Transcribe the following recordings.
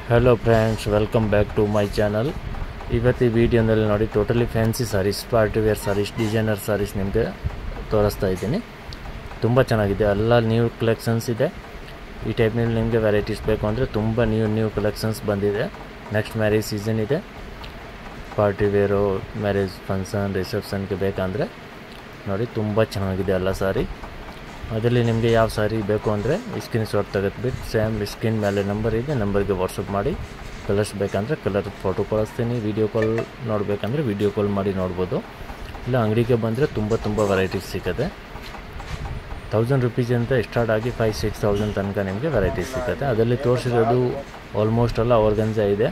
Hello friends, welcome back to my channel. ಇವತ್ತು ಈ ವಿಡಿಯೋನಲ್ಲಿ ನೋಡಿ totally fancy sarees, party wear sarees, designer sarees ನಿಮಗೆ ತೋರಿಸ್ತಾ ಇದ್ದೀನಿ. ತುಂಬ ಚೆನ್ನಾಗಿದೆ, ಎಲ್ಲ ನ್ಯೂ ಕಲೆಕ್ಷನ್ಸ್ ಇದೆ. ಈ ಟೈಪ್ನಲ್ಲಿ ನಿಮಗೆ ವೆರೈಟೀಸ್ ಬೇಕು ಅಂದರೆ ತುಂಬ ನ್ಯೂ ಕಲೆಕ್ಷನ್ಸ್ ಬಂದಿದೆ. ನೆಕ್ಸ್ಟ್ ಮ್ಯಾರೇಜ್ ಸೀಸನ್ ಇದೆ, ಪಾರ್ಟಿ ವೇರು, ಮ್ಯಾರೇಜ್ ಫಂಕ್ಷನ್, ರಿಸೆಪ್ಷನ್ಗೆ ಬೇಕಂದರೆ ನೋಡಿ ತುಂಬ ಚೆನ್ನಾಗಿದೆ ಎಲ್ಲ ಸಾರಿ. ಅದರಲ್ಲಿ ನಿಮಗೆ ಯಾವ ಸಾರಿ ಬೇಕು ಅಂದರೆ ಸ್ಕ್ರೀನ್ ಶಾಟ್ ತೆಗೆದುಬಿಟ್ಟು ಸೇಮ್ ಸ್ಕ್ರೀನ್ ಮೇಲೆ ನಂಬರ್ ಇದೆ, ನಂಬರ್ಗೆ ವಾಟ್ಸಪ್ ಮಾಡಿ ಕಲರ್ಸ್ ಬೇಕಂದರೆ ಕಲರ್ ಫೋಟೋ ಕಳಿಸ್ತೀನಿ. ವೀಡಿಯೋ ಕಾಲ್ ನೋಡಬೇಕಂದ್ರೆ ವೀಡಿಯೋ ಕಾಲ್ ಮಾಡಿ ನೋಡ್ಬೋದು. ಇಲ್ಲ ಅಂಗಡಿಗೆ ಬಂದರೆ ತುಂಬ ವೆರೈಟೀಸ್ ಸಿಗುತ್ತೆ. 1000 ರೂಪೀಸಿಂದ ಸ್ಟಾರ್ಟ್ ಆಗಿ 5,000-6,000 ತನಕ ನಿಮಗೆ ವೆರೈಟೀಸ್ ಸಿಗುತ್ತೆ. ಅದರಲ್ಲಿ ತೋರಿಸಿರೋದು ಆಲ್ಮೋಸ್ಟ್ ಎಲ್ಲ ಆರ್ಗಂಜಾ ಇದೆ.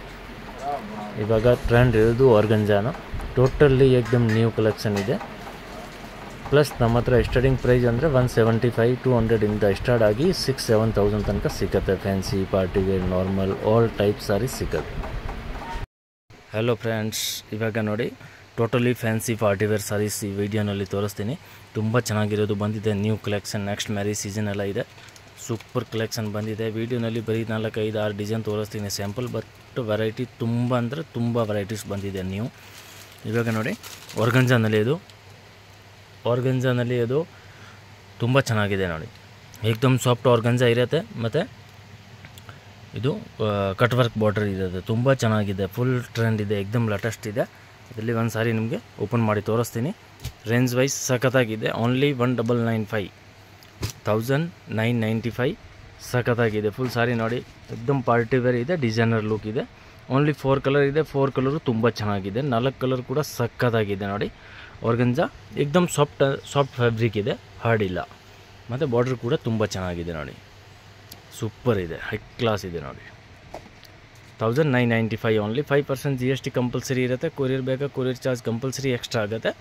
ಇವಾಗ ಟ್ರೆಂಡ್ ಇರೋದು ಆರ್ಗಂಜಾನು. ಟೋಟಲಿ ಏಕ್ದಮ್ ನ್ಯೂ ಕಲೆಕ್ಷನ್ ಇದೆ. ಪ್ಲಸ್ ನಮ್ಮ ಹತ್ರ ಸ್ಟಾರ್ಟಿಂಗ್ ಪ್ರೈಸ್ ಅಂದರೆ 175-200 ಇಂದ ಸ್ಟಾರ್ಟ್ ಆಗಿ 6,000-7,000 ತನಕ ಸಿಗುತ್ತೆ. Fancy, party wear, normal, all type sari ಸಿಗುತ್ತೆ. ಹಲೋ ಫ್ರೆಂಡ್ಸ್, ಇವಾಗ ನೋಡಿ totally fancy party wear saris ಈ ವಿಡಿಯೋನಲ್ಲಿ ತೋರಿಸ್ತೀನಿ. ತುಂಬ ಚೆನ್ನಾಗಿರೋದು ಬಂದಿದೆ, new collection. Next marriage season ಎಲ್ಲ ಇದೆ, ಸೂಪರ್ ಕಲೆಕ್ಷನ್ ಬಂದಿದೆ. ವಿಡಿಯೋನಲ್ಲಿ ಬರೀ 4-5-6 ಡಿಸೈನ್ ತೋರಿಸ್ತೀನಿ ಸ್ಯಾಂಪಲ್, ಬಟ್ ವೆರೈಟಿ ತುಂಬ ಅಂದರೆ ತುಂಬ ವೆರೈಟೀಸ್ ಬಂದಿದೆ ನ್ಯೂ. ಇವಾಗ ನೋಡಿ ಆರ್ಗಂಜಾನಲ್ಲಿ ಅದು ತುಂಬ ಚೆನ್ನಾಗಿದೆ ನೋಡಿ. ಏಕ್ದಮ್ ಸಾಫ್ಟ್ ಆರ್ಗಂಜಾ ಇರುತ್ತೆ, ಮತ್ತು ಇದು ಕಟ್ ವರ್ಕ್ ಬಾರ್ಡರ್ ಇರುತ್ತೆ. ತುಂಬ ಚೆನ್ನಾಗಿದೆ, ಫುಲ್ ಟ್ರೆಂಡ್ ಇದೆ, ಏಕ್ದಮ್ ಲೇಟೆಸ್ಟ್ ಇದೆ. ಇದರಲ್ಲಿ ಒಂದು ಸಾರಿ ನಿಮಗೆ ಓಪನ್ ಮಾಡಿ ತೋರಿಸ್ತೀನಿ. ರೇಂಜ್ ವೈಸ್ ಸಖತ್ತಾಗಿದೆ. ಓನ್ಲಿ 1995, 1995 ಸಖತ್ತಾಗಿದೆ. ಫುಲ್ ಸಾರಿ ನೋಡಿ, ಏಕ್ದಮ್ ಪಾರ್ಟಿ ವೇರ್ ಇದೆ, ಡಿಸೈನರ್ ಲುಕ್ ಇದೆ. ಓನ್ಲಿ 4 ಕಲರ್ ಇದೆ. 4 ಕಲರು ತುಂಬ ಚೆನ್ನಾಗಿದೆ. 4 ಕಲರ್ ಕೂಡ ಸಖತ್ತಾಗಿದೆ ನೋಡಿ. ಆರ್ಗಂಜಾ ಏಕ್ದಮ್ ಸಾಫ್ಟ್ ಫ್ಯಾಬ್ರಿಕ್ ಇದೆ, ಹಾರ್ಡ್ ಇಲ್ಲ. ಮತ್ತು ಬಾರ್ಡ್ರ್ ಕೂಡ ತುಂಬ ಚೆನ್ನಾಗಿದೆ ನೋಡಿ, ಸೂಪರ್ ಇದೆ, ಹೈ ಕ್ಲಾಸ್ ಇದೆ ನೋಡಿ. 1995 ಓನ್ಲಿ. 5% GST ಕಂಪಲ್ಸರಿ ಇರುತ್ತೆ. ಕೊರಿಯರ್ ಬೇಕಾ, ಕೊರಿಯರ್ ಚಾರ್ಜ್ ಕಂಪಲ್ಸರಿ ಎಕ್ಸ್ಟ್ರಾ ಆಗುತ್ತೆ.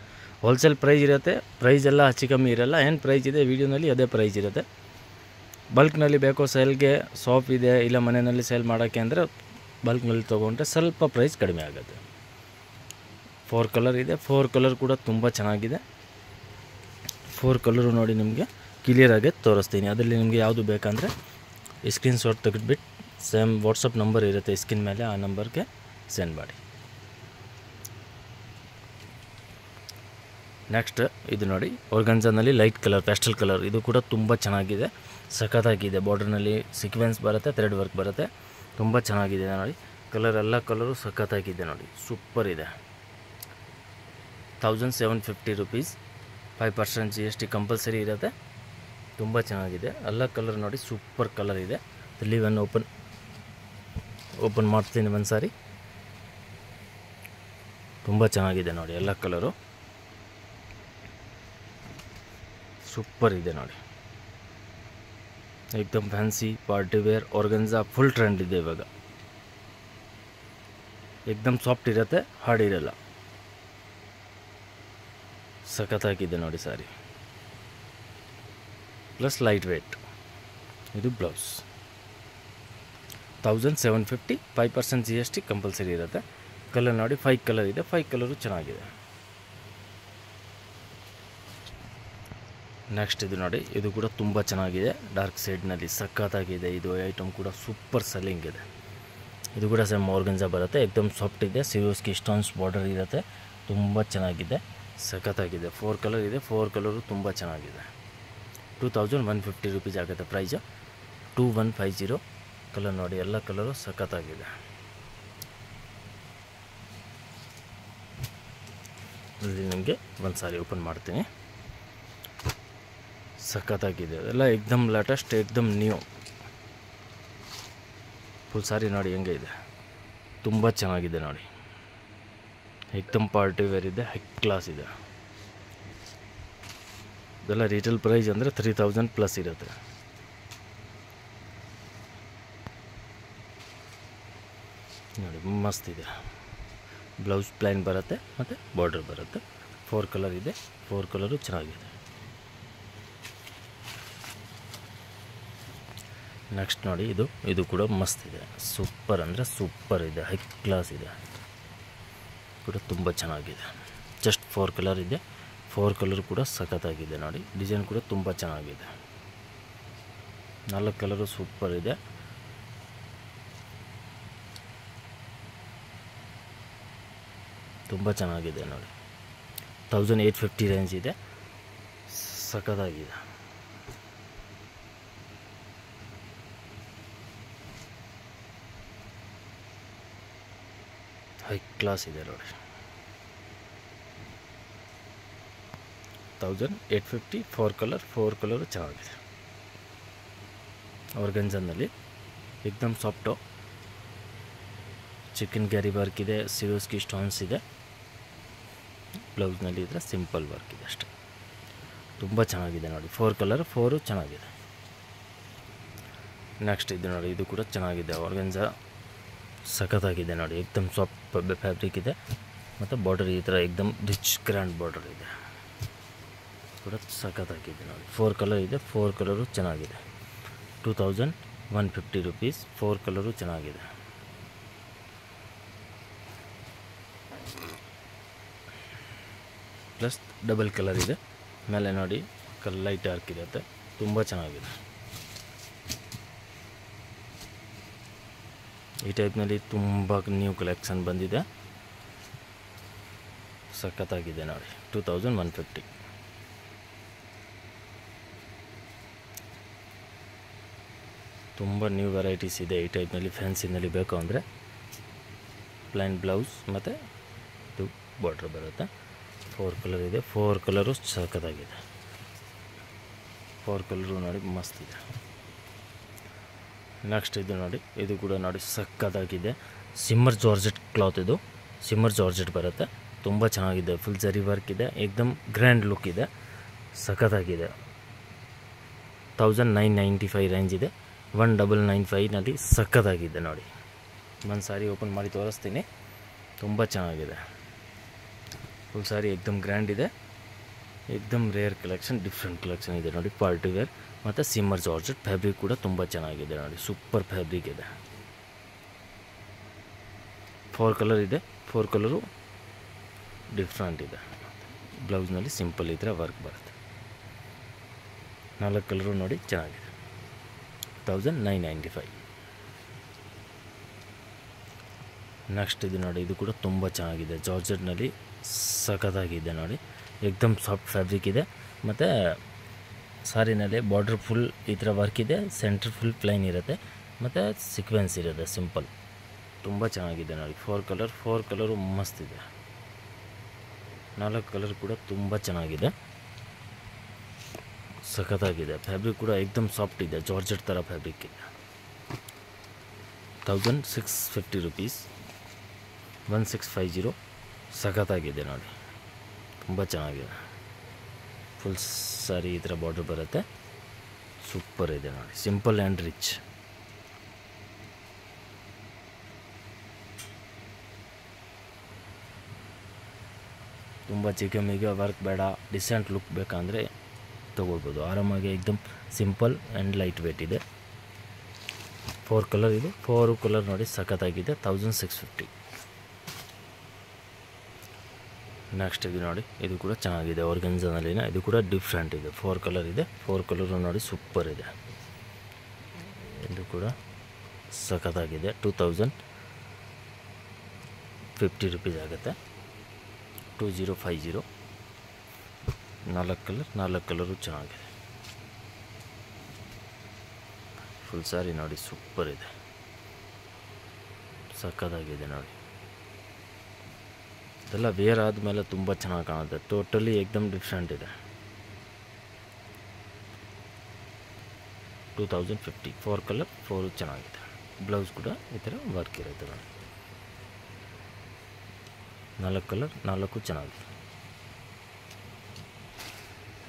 ಹೋಲ್ಸೇಲ್ ಪ್ರೈಸ್ ಇರುತ್ತೆ. ಪ್ರೈಸ್ ಎಲ್ಲ ಹೆಚ್ಚು ಕಮ್ಮಿ ಇರೋಲ್ಲ. ಏನು ಪ್ರೈಸ್ ಇದೆ ವಿಡಿಯೋನಲ್ಲಿ ಅದೇ ಪ್ರೈಸ್ ಇರುತ್ತೆ. ಬಲ್ಕ್ನಲ್ಲಿ ಬೇಕೋ, ಸೇಲ್ಗೆ ಶಾಪ್ ಇದೆ, ಇಲ್ಲ ಮನೆಯಲ್ಲಿ ಸೇಲ್ ಮಾಡೋಕ್ಕೆ ಅಂದರೆ ಬಲ್ಕ್ನಲ್ಲಿ ತೊಗೊಂಡ್ರೆ ಸ್ವಲ್ಪ ಪ್ರೈಸ್ ಕಡಿಮೆ ಆಗುತ್ತೆ. 4 ಕಲರ್ ಇದೆ. 4 ಕಲರ್ ಕೂಡ ತುಂಬ ಚೆನ್ನಾಗಿದೆ. 4 ಕಲರು ನೋಡಿ ನಿಮಗೆ ಕ್ಲಿಯರಾಗಿ ತೋರಿಸ್ತೀನಿ. ಅದರಲ್ಲಿ ನಿಮಗೆ ಯಾವುದು ಬೇಕಂದರೆ ಸ್ಕ್ರೀನ್ ಶಾಟ್ ತೆಗೆದುಬಿಟ್ಟು ಸೇಮ್ ವಾಟ್ಸಪ್ ನಂಬರ್ ಇರುತ್ತೆ ಸ್ಕ್ರೀನ್ ಮೇಲೆ, ಆ ನಂಬರ್ಗೆ ಸೆಂಡ್ ಮಾಡಿ. ನೆಕ್ಸ್ಟ್ ಇದು ನೋಡಿ ಆರ್ಗಂಜಾನಲ್ಲಿ ಲೈಟ್ ಕಲರ್, ಪ್ಯಾಸ್ಟಲ್ ಕಲರ್. ಇದು ಕೂಡ ತುಂಬ ಚೆನ್ನಾಗಿದೆ, ಸಖತ್ತಾಗಿದೆ. ಬಾರ್ಡರ್ನಲ್ಲಿ ಸೀಕ್ವೆನ್ಸ್ ಬರುತ್ತೆ, ಥ್ರೆಡ್ ವರ್ಕ್ ಬರುತ್ತೆ. ತುಂಬ ಚೆನ್ನಾಗಿದೆ ನೋಡಿ. ಕಲರ್ ಎಲ್ಲ ಕಲರು ಸಖತ್ತಾಗಿದೆ ನೋಡಿ, ಸೂಪರ್ ಇದೆ. 1,750 ರೂಪೀಸ್. 5% GST ಕಂಪಲ್ಸರಿ ಇರುತ್ತೆ. ತುಂಬ ಚೆನ್ನಾಗಿದೆ. ಎಲ್ಲ ಕಲರ್ ನೋಡಿ, ಸೂಪರ್ ಕಲರ್ ಇದೆ. ಇಲ್ಲಿ ಒಂದು ಓಪನ್ ಮಾಡ್ತೀನಿ ಒಂದು ಸಾರಿ. ತುಂಬ ಚೆನ್ನಾಗಿದೆ ನೋಡಿ, ಎಲ್ಲ ಕಲರು ಸೂಪರ್ ಇದೆ ನೋಡಿ. ಏಕ್ದಮ್ fancy party wear organza full trend ಇದೆ ಇವಾಗ. ಏಕ್ದಮ್ ಸಾಫ್ಟ್ ಇರುತ್ತೆ, ಹಾರ್ಡ್ ಇರಲ್ಲ. ಸಖತ್ತಾಗಿದೆ ನೋಡಿ ಸಾರಿ. Plus light weight. ಇದು ಬ್ಲೌಸ್. 1,750. 5% GST ಕಂಪಲ್ಸರಿ ಇರುತ್ತೆ. ಕಲರ್ ನೋಡಿ 5 ಕಲರ್ ಇದೆ. 5 ಕಲರು ಚೆನ್ನಾಗಿದೆ. ನೆಕ್ಸ್ಟ್ ಇದು ನೋಡಿ, ಇದು ಕೂಡ ತುಂಬ ಚೆನ್ನಾಗಿದೆ. ಡಾರ್ಕ್ ಸೈಡ್ನಲ್ಲಿ ಸಖತ್ತಾಗಿದೆ. ಇದು ಐಟಮ್ ಕೂಡ ಸೂಪರ್ ಸೆಲ್ಲಿಂಗ್ ಇದೆ. ಇದು ಕೂಡ ಸೇಮ್ ಆರ್ಗಂಜಾ ಬರುತ್ತೆ. ಏಕ್ದಮ್ ಸಾಫ್ಟ್ ಇದೆ. ಸಿರೋಸ್ಕಿ ಸ್ಟೋನ್ಸ್ ಬಾರ್ಡರ್ ಇರುತ್ತೆ. ತುಂಬ ಚೆನ್ನಾಗಿದೆ, ಸಖತ್ತಾಗಿದೆ. 4 ಕಲರ್ ಇದೆ. 4 ಕಲರು ತುಂಬ ಚೆನ್ನಾಗಿದೆ. 2,150 ರೂಪೀಸ್ ಆಗುತ್ತೆ ಪ್ರೈಸು. 2150. ಕಲರ್ ನೋಡಿ, ಎಲ್ಲ ಕಲರು ಸಖತ್ತಾಗಿದೆ. ಇಲ್ಲಿ ನಿಮಗೆ ಒಂದು ಸಾರಿ ಓಪನ್ ಮಾಡ್ತೀನಿ. ಸಖತ್ತಾಗಿದೆ, ಎಲ್ಲ ಏಕ್ದಮ್ ಲೇಟೆಸ್ಟ್, ಏಕ್ದಮ್ ನ್ಯೂ. ಫುಲ್ ಸಾರಿ ನೋಡಿ ಹೆಂಗೆ ಇದೆ, ತುಂಬ ಚೆನ್ನಾಗಿದೆ ನೋಡಿ. ಏಕ್ದಮ್ ಪಾರ್ಟಿ ವೇರ್ ಇದೆ, ಹೈ ಕ್ಲಾಸ್ ಇದೆ. ಇದೆಲ್ಲ ರಿಟೇಲ್ ಪ್ರೈಸ್ ಅಂದರೆ 3,000 ಪ್ಲಸ್ ಇರುತ್ತೆ. ನೋಡಿ ಮಸ್ತ್ ಇದೆ. ಬ್ಲೌಸ್ ಪ್ಲೈನ್ ಬರುತ್ತೆ, ಮತ್ತು ಬಾರ್ಡರ್ ಬರುತ್ತೆ. 4 ಕಲರ್ ಇದೆ. 4 ಕಲರು ಚೆನ್ನಾಗಿದೆ. ನೆಕ್ಸ್ಟ್ ನೋಡಿ, ಇದು ಕೂಡ ಮಸ್ತ್ ಇದೆ. ಸೂಪರ್ ಅಂದರೆ ಸೂಪರ್ ಇದೆ, ಹೈ ಕ್ಲಾಸ್ ಇದೆ. ಕೂಡ ತುಂಬ ಚೆನ್ನಾಗಿದೆ. ಜಸ್ಟ್ 4 ಕಲರ್ ಇದೆ. 4 ಕಲರ್ ಕೂಡ ಸಖತ್ತಾಗಿದೆ ನೋಡಿ. ಡಿಸೈನ್ ಕೂಡ ತುಂಬ ಚೆನ್ನಾಗಿದೆ. 4 ಕಲರು ಸೂಪರ್ ಇದೆ. ತುಂಬ ಚೆನ್ನಾಗಿದೆ ನೋಡಿ. 1850 ರೇಂಜ್ ಇದೆ, ಸಖತ್ತಾಗಿದೆ. ಹೈ ಕ್ಲಾಸ್ ಇದೆ ನೋಡಿ. 1850 4 ಕಲರು ಚೆನ್ನಾಗಿದೆ. ಆರ್ಗನ್ಜಾನಲ್ಲಿ ಏಕ್ದಮ್ ಸಾಫ್ಟು, ಚಿಕನ್ ಗ್ಯಾರಿ ವರ್ಕ್ ಇದೆ, ಸಿರೋಸ್ಕಿ ಸ್ಟೋನ್ಸ್ ಇದೆ. ಬ್ಲೌಸ್ನಲ್ಲಿ ಇದ್ರೆ ಸಿಂಪಲ್ ವರ್ಕ್ ಇದೆ ಅಷ್ಟೇ. ತುಂಬ ಚೆನ್ನಾಗಿದೆ ನೋಡಿ. 4 ಚೆನ್ನಾಗಿದೆ. ನೆಕ್ಸ್ಟ್ ಇದು ನೋಡಿ, ಇದು ಕೂಡ ಚೆನ್ನಾಗಿದೆ. ಆರ್ಗನ್ಜಾ ಸಖತ್ತಾಗಿದೆ ನೋಡಿ. ಏಕ್ದಮ್ ಸಾಫ್ಟ್ ಫ್ಯಾಬ್ರಿಕ್ ಇದೆ ಮತ್ತು ಬಾರ್ಡರ್ ಈ ಥರ ಏಕ್ದಮ್ ರಿಚ್ ಗ್ರ್ಯಾಂಡ್ ಬಾರ್ಡರ್ ಇದೆ, ಕೂಡ ಸಖತ್ತಾಗಿದೆ ನೋಡಿ. 4 ಕಲರ್ ಇದೆ, 4 ಕಲರು ಚೆನ್ನಾಗಿದೆ. 2150 rupees, 4 ಕಲರು ಚೆನ್ನಾಗಿದೆ. ಪ್ಲಸ್ ಡಬಲ್ ಕಲರ್ ಇದೆ. ಮೇಲೆ ನೋಡಿ ಲೈಟ್ ಡಾರ್ಕ್ ಇರುತ್ತೆ, ತುಂಬ ಚೆನ್ನಾಗಿದೆ. ಈ ಟೈಪ್ನಲ್ಲಿ ತುಂಬ ನ್ಯೂ ಕಲೆಕ್ಷನ್ ಬಂದಿದೆ, ಸಖತ್ತಾಗಿದೆ ನೋಡಿ. 2150. ತುಂಬ ನ್ಯೂ ವೆರೈಟೀಸ್ ಇದೆ ಈ ಟೈಪ್ನಲ್ಲಿ. ಫ್ಯಾನ್ಸಿನಲ್ಲಿ ಬೇಕು ಅಂದರೆ ಪ್ಲೈನ್ ಬ್ಲೌಸ್ ಮತ್ತು ಇದು ಬಾರ್ಡ್ರ್ ಬರುತ್ತೆ. 4 ಕಲರ್ ಇದೆ, 4 ಕಲರು ಸಖತ್ತಾಗಿದೆ. 4 ಕಲರು ನೋಡಿ ಮಸ್ತ್ ಇದೆ. ನೆಕ್ಸ್ಟ್ ಇದು ನೋಡಿ, ಇದು ಕೂಡ ನೋಡಿ ಸಖತ್ತಾಗಿದೆ. ಸಿಮ್ಮರ್ ಜಾರ್ಜೆಟ್ ಕ್ಲಾತ್, ಇದು ಸಿಮ್ಮರ್ ಜಾರ್ಜೆಟ್ ಬರುತ್ತೆ, ತುಂಬ ಚೆನ್ನಾಗಿದೆ. ಫುಲ್ ಜರಿ ವರ್ಕ್ ಇದೆ, ಏಕ್ದಮ್ ಗ್ರ್ಯಾಂಡ್ ಲುಕ್ ಇದೆ, ಸಖತ್ತಾಗಿದೆ. 1995 ರೇಂಜ್ ಇದೆ. 1995ನಲ್ಲಿ ಸಖತ್ತಾಗಿದೆ ನೋಡಿ. ಒಂದು ಸಾರಿ ಓಪನ್ ಮಾಡಿ ತೋರಿಸ್ತೀನಿ, ತುಂಬ ಚೆನ್ನಾಗಿದೆ. ಫುಲ್ ಸಾರಿ ಏಕ್ದಮ್ ಗ್ರ್ಯಾಂಡ್ ಇದೆ, ಏಕ್ದಮ್ ರೇರ್ ಕಲೆಕ್ಷನ್, ಡಿಫ್ರೆಂಟ್ ಕಲೆಕ್ಷನ್ ಇದೆ ನೋಡಿ. ಪಾರ್ಟಿ ವೇರ್ ಮತ್ತು ಸಿಮ್ಮರ್ ಜಾರ್ಜೆಟ್. ಫ್ಯಾಬ್ರಿಕ್ ಕೂಡ ತುಂಬ ಚೆನ್ನಾಗಿದೆ ನೋಡಿ, ಸೂಪರ್ ಫ್ಯಾಬ್ರಿಕ್ ಇದೆ. 4 ಕಲರ್ ಇದೆ, 4 ಕಲರು ಡಿಫ್ರೆಂಟ್ ಇದೆ. ಬ್ಲೌಸ್ನಲ್ಲಿ ಸಿಂಪಲ್ ಈ ಥರ ವರ್ಕ್ ಬರುತ್ತೆ. 4 ಕಲರು ನೋಡಿ ಚೆನ್ನಾಗಿದೆ. 1995. ನೆಕ್ಸ್ಟ್ ಇದು ನೋಡಿ, ಇದು ಕೂಡ ತುಂಬ ಚೆನ್ನಾಗಿದೆ. ಜಾರ್ಜೆಟ್ನಲ್ಲಿ ಸಖತ್ತಾಗಿದೆ ನೋಡಿ. ಏಕ್ದಮ್ ಸಾಫ್ಟ್ ಫ್ಯಾಬ್ರಿಕ್ ಇದೆ ಮತ್ತು ಸಾರಿನಲ್ಲಿ ಬಾರ್ಡ್ರ್ ಫುಲ್ ಈ ಥರ ವರ್ಕ್ ಇದೆ, ಸೆಂಟ್ರ್ ಫುಲ್ ಪ್ಲೈನ್ ಇರುತ್ತೆ ಮತ್ತು ಸೀಕ್ವೆನ್ಸ್ ಇರುತ್ತೆ ಸಿಂಪಲ್. ತುಂಬ ಚೆನ್ನಾಗಿದೆ ನೋಡಿ. 4 ಕಲರು ಮಸ್ತ್ ಇದೆ. 4 ಕಲರ್ ಕೂಡ ತುಂಬ ಚೆನ್ನಾಗಿದೆ, ಸಖತ್ತಾಗಿದೆ. ಫ್ಯಾಬ್ರಿಕ್ ಕೂಡ ಏಕ್ದಮ್ ಸಾಫ್ಟ್ ಇದೆ, ಜಾರ್ಜೆಟ್ ಥರ ಫ್ಯಾಬ್ರಿಕ್ ಇದೆ. 1650 rupees, 1650. ಸಖತ್ತಾಗಿದೆ ನೋಡಿ, ತುಂಬ ಚೆನ್ನಾಗಿದೆ. ಫುಲ್ ಸಾರಿ ಈ ಥರ ಬಾರ್ಡ್ರ್ ಬರುತ್ತೆ, ಸೂಪರ್ ಇದೆ ನೋಡಿ. Simple and rich. ತುಂಬ ಚಿಕಮಿಗ ವರ್ಕ್ ಬೇಡ, ಡಿಸೆಂಟ್ ಲುಕ್ ಬೇಕಂದರೆ ತೊಗೊಳ್ಬೋದು ಆರಾಮಾಗಿ. ಏಕ್ದಮ್ ಸಿಂಪಲ್ ಆ್ಯಂಡ್ ಲೈಟ್ ವೇಟ್ ಇದೆ. 4 ಕಲರ್ ಇದೆ, 4 ಕಲರ್ ನೋಡಿ ಸಖತ್ತಾಗಿದೆ. 1650. ನೆಕ್ಸ್ಟ್ ಇದು ನೋಡಿ, ಇದು ಕೂಡ ಚೆನ್ನಾಗಿದೆ. ಆರ್ಗನ್ಜಾನಲ್ಲಿನ ಇದು ಕೂಡ ಡಿಫ್ರೆಂಟ್ ಇದೆ. 4 ಕಲರ್ ಇದೆ, 4 ಕಲರು ನೋಡಿ ಸೂಪರ್ ಇದೆ. ಇದು ಕೂಡ ಸಖತ್ತಾಗಿದೆ. 2050 rupees ಆಗುತ್ತೆ. 2050. 4 ಕಲರು ಚೆನ್ನಾಗಿದೆ. ಫುಲ್ ಸಾರಿ ನೋಡಿ ಸೂಪರ್ ಇದೆ, ಸಖತ್ತಾಗಿದೆ ನೋಡಿ. ಇದೆಲ್ಲ ವೇರ್ ಆದಮೇಲೆ ತುಂಬ ಚೆನ್ನಾಗಿ ಕಾಣುತ್ತೆ. ಟೋಟಲಿ ಏಕ್ದಮ್ ಡಿಫ್ರೆಂಟ್ ಇದೆ. 2050. 4 ಕಲರ್, 4 ಚೆನ್ನಾಗಿದೆ. ಬ್ಲೌಸ್ ಕೂಡ ಈ ಥರ ವರ್ಕ್ ಇರುತ್ತೆ ನೋಡಿ. 4 ಕಲರ್, 4 ಚೆನ್ನಾಗಿದೆ.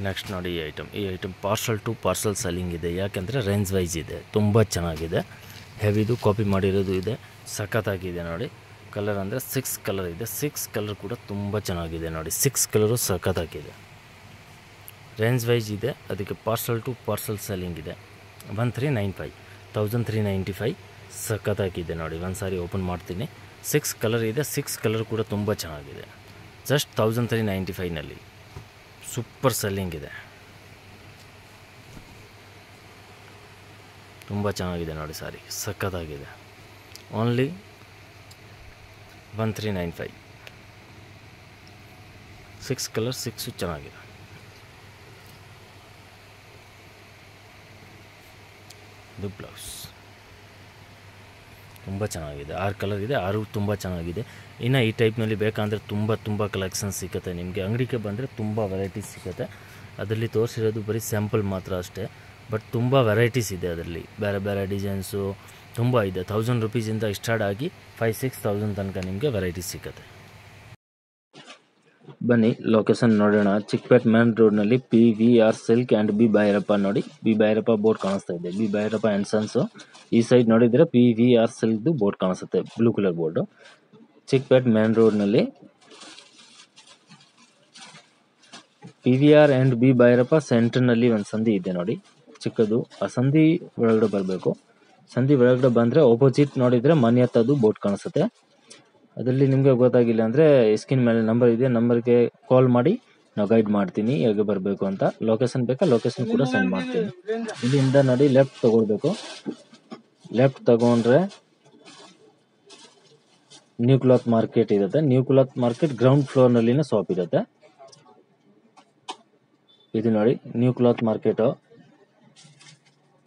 ನೆಕ್ಸ್ಟ್ ನೋಡಿ ಈ item parcel to parcel selling ಇದೆ. ಯಾಕೆಂದರೆ ರೇಂಜ್ ವೈಸ್ ಇದೆ, ತುಂಬ ಚೆನ್ನಾಗಿದೆ. ಹೆವಿದು ಕಾಪಿ ಮಾಡಿರೋದು ಇದೆ, ಸಖತ್ತಾಗಿದೆ ನೋಡಿ. ಕಲರ್ ಅಂದರೆ 6 ಕಲರ್ ಇದೆ. 6 ಕಲರ್ ಕೂಡ ತುಂಬ ಚೆನ್ನಾಗಿದೆ ನೋಡಿ. 6 ಕಲರು ಸಖತ್ತಾಗಿದೆ. ರೇಂಜ್ ವೈಸ್ ಇದೆ, ಅದಕ್ಕೆ ಪಾರ್ಸಲ್ ಟು ಪಾರ್ಸಲ್ ಸೆಲ್ಲಿಂಗ್ ಇದೆ. 1395, 1395 ಸಖತ್ತಾಗಿದೆ ನೋಡಿ. ಒಂದು ಸಾರಿ ಓಪನ್ ಮಾಡ್ತೀನಿ. 6 ಕಲರ್ ಇದೆ, 6 ಕಲರ್ ಕೂಡ ತುಂಬ ಚೆನ್ನಾಗಿದೆ. ಜಸ್ಟ್ 1395ನಲ್ಲಿ ಸೂಪರ್ ಸೆಲ್ಲಿಂಗ್ ಇದೆ, ತುಂಬ ಚೆನ್ನಾಗಿದೆ ನೋಡಿ. ಸಾರಿ ಸಖತ್ತಾಗಿದೆ. ಓನ್ಲಿ 1395. 6 ಕಲರ್ 6 ಚೆನ್ನಾಗಿದೆ. ಇದು ಬ್ಲೌಸ್ ತುಂಬ ಚೆನ್ನಾಗಿದೆ. 6 ಕಲರ್ ಇದೆ, 6 ತುಂಬ ಚೆನ್ನಾಗಿದೆ. ಇನ್ನು ಈ ಟೈಪ್ನಲ್ಲಿ ಬೇಕಂದರೆ ತುಂಬ ಕಲೆಕ್ಷನ್ ಸಿಗುತ್ತೆ ನಿಮಗೆ. ಅಂಗಡಿಗೆ ಬಂದರೆ ತುಂಬ ವೆರೈಟೀಸ್ ಸಿಗುತ್ತೆ. ಅದರಲ್ಲಿ ತೋರಿಸಿರೋದು ಬರೀ ಸ್ಯಾಂಪಲ್ ಮಾತ್ರ ಅಷ್ಟೇ, ಬಟ್ ತುಂಬ ವೆರೈಟೀಸ್ ಇದೆ ಅದರಲ್ಲಿ. ಬೇರೆ ಡಿಸೈನ್ಸು ತುಂಬ ಇದೆ. 1000 ರೂಪೀಸಿಂದ ಸ್ಟಾರ್ಟ್ ಆಗಿ 5,000-6,000 ತನಕ ನಿಮಗೆ ವೆರೈಟೀಸ್ ಸಿಗುತ್ತೆ. ಬನ್ನಿ ಲೊಕೇಶನ್ ನೋಡೋಣ. ಚಿಕ್ಕಪೇಟ್ ಮೇನ್ ರೋಡ್ನಲ್ಲಿ PVR silk and B Bhairappa ನೋಡಿ. ಬಿ ಭೈರಪ್ಪ ಬೋರ್ಡ್ ಕಾಣಿಸ್ತಾ ಇದೆ. B Bhairappa and sons. ಈ ಸೈಡ್ ನೋಡಿದರೆ PVR ಸಿಲ್ಕ್ದು ಬೋರ್ಡ್ ಕಾಣಿಸುತ್ತೆ, blue colour board. Chickpet main ರೋಡ್ನಲ್ಲಿ PVR ಆ್ಯಂಡ್ ಬಿ ಭೈರಪ್ಪ ಸೆಂಟರ್ನಲ್ಲಿ ಒಂದು ಸಂಧಿ ಇದೆ ನೋಡಿ, ಚಿಕ್ಕದು. ಆ ಸಂಧಿ ಒಳಗಡೆ ಬರಬೇಕು. ಸಂಧಿ ಒಳಗಡೆ ಬಂದರೆ ಆಪೋಸಿಟ್ ನೋಡಿದರೆ ಮನೆ ಹತ್ತದು ಬೋರ್ಡ್ ಕಾಣಿಸುತ್ತೆ. ಅದರಲ್ಲಿ ನಿಮಗೆ ಗೊತ್ತಾಗಿಲ್ಲ ಅಂದರೆ ಸ್ಕ್ರೀನ್ ಮೇಲೆ ನಂಬರ್ ಇದೆ, ನಂಬರ್ಗೆ ಕಾಲ್ ಮಾಡಿ ನಾವು ಗೈಡ್ ಮಾಡ್ತೀನಿ ಹೇಗೆ ಬರಬೇಕು ಅಂತ. ಲೊಕೇಶನ್ ಬೇಕಾ ಲೊಕೇಶನ್ ಕೂಡ ಸೆಂಡ್ ಮಾಡ್ತೀನಿ. ಇಲ್ಲಿಂದ ನೋಡಿ ಲೆಫ್ಟ್ ತಗೊಳ್ಬೇಕು. ಲೆಫ್ಟ್ ತಗೊಂಡ್ರೆ ನ್ಯೂ ಕ್ಲಾತ್ ಮಾರ್ಕೆಟ್ ಇರುತ್ತೆ. ನ್ಯೂ ಕ್ಲಾತ್ ಮಾರ್ಕೆಟ್ ಗ್ರೌಂಡ್ ಫ್ಲೋರ್ನಲ್ಲಿನ ಶಾಪ್ ಇರುತ್ತೆ. ಇದು ನೋಡಿ new cloth market.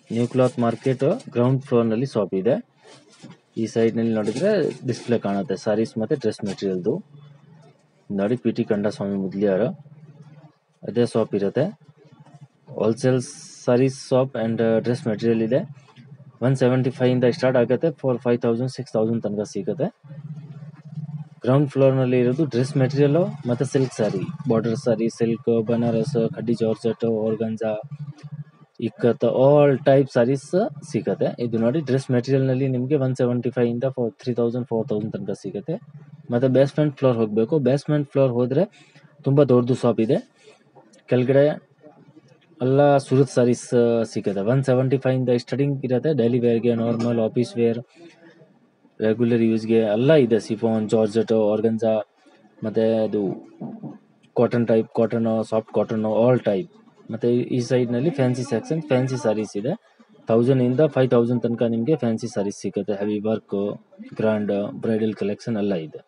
New cloth market ground ಫ್ಲೋರ್ನಲ್ಲಿ ಶಾಪ್ ಇದೆ. ಈ ಸೈಡ್ನಲ್ಲಿ ನೋಡಿದರೆ ಡಿಸ್ಪ್ಲೇ ಕಾಣುತ್ತೆ ಸಾರೀಸ್ ಮತ್ತು ಡ್ರೆಸ್ ಮೆಟೀರಿಯಲ್ದು. ನೋಡಿ PT ಕಂಡಸ್ವಾಮಿ ಮುದ್ಲಿಯಾರು ಅದೇ ಶಾಪ್ ಇರುತ್ತೆ. Wholesale sarees shop and dress material ಇದೆ. 175ಇಂದ ಸ್ಟಾರ್ಟ್ ಆಗುತ್ತೆ, 5,000-6,000 ತನಕ ಸಿಗುತ್ತೆ. ಗ್ರೌಂಡ್ ಫ್ಲೋರ್ನಲ್ಲಿ ಇರೋದು ಡ್ರೆಸ್ ಮೆಟೀರಿಯಲು ಮತ್ತು silk saree, border saree, silk, Banaras, ಖಡ್ಡಿ georgette, organza, ikat, all type sarees ಸಿಗುತ್ತೆ. ಇದು ನೋಡಿ ಡ್ರೆಸ್ ಮೆಟೀರಿಯಲ್ನಲ್ಲಿ ನಿಮಗೆ 175ಇಂದ 3,000-4,000 ತನಕ ಸಿಗುತ್ತೆ. ಮತ್ತು ಬೇಸ್ಮೆಂಟ್ ಫ್ಲೋರ್ ಹೋಗಬೇಕು. ಬೇಸ್ಮೆಂಟ್ ಫ್ಲೋರ್ ಹೋದರೆ ತುಂಬ ದೊಡ್ಡದು ಶಾಪ್ ಇದೆ. ಕೆಳಗಡೆ ಎಲ್ಲ ಸೂರತ್ ಸಾರೀಸ್ ಸಿಗುತ್ತೆ. 175ಇಂದ ಸ್ಟಾರ್ಟಿಂಗ್ ಇರುತ್ತೆ. ಡೈಲಿ ವೇರ್ಗೆ, ನಾರ್ಮಲ್, ಆಫೀಸ್ ವೇರ್, ರೆಗ್ಯುಲರ್ ಯೂಸ್ಗೆ ಎಲ್ಲ ಇದೆ. ಸಿಫಾನ್, ಜಾರ್ಜೆಟ್, ಆರ್ಗಂಜಾ, ಮತ್ತು ಅದು cotton type, cotton, soft cotton, all type. ಮತ್ತು ಈ ಸೈಡ್ನಲ್ಲಿ ಫ್ಯಾನ್ಸಿ ಸೆಕ್ಷನ್, ಫ್ಯಾನ್ಸಿ ಸಾರೀಸ್ ಇದೆ. 1000ಇಂದ 5,000 ತನಕ ನಿಮಗೆ ಫ್ಯಾನ್ಸಿ ಸಾರೀಸ್ ಸಿಗುತ್ತೆ. Heavy work, grand, bridal collection ಎಲ್ಲ ಇದೆ.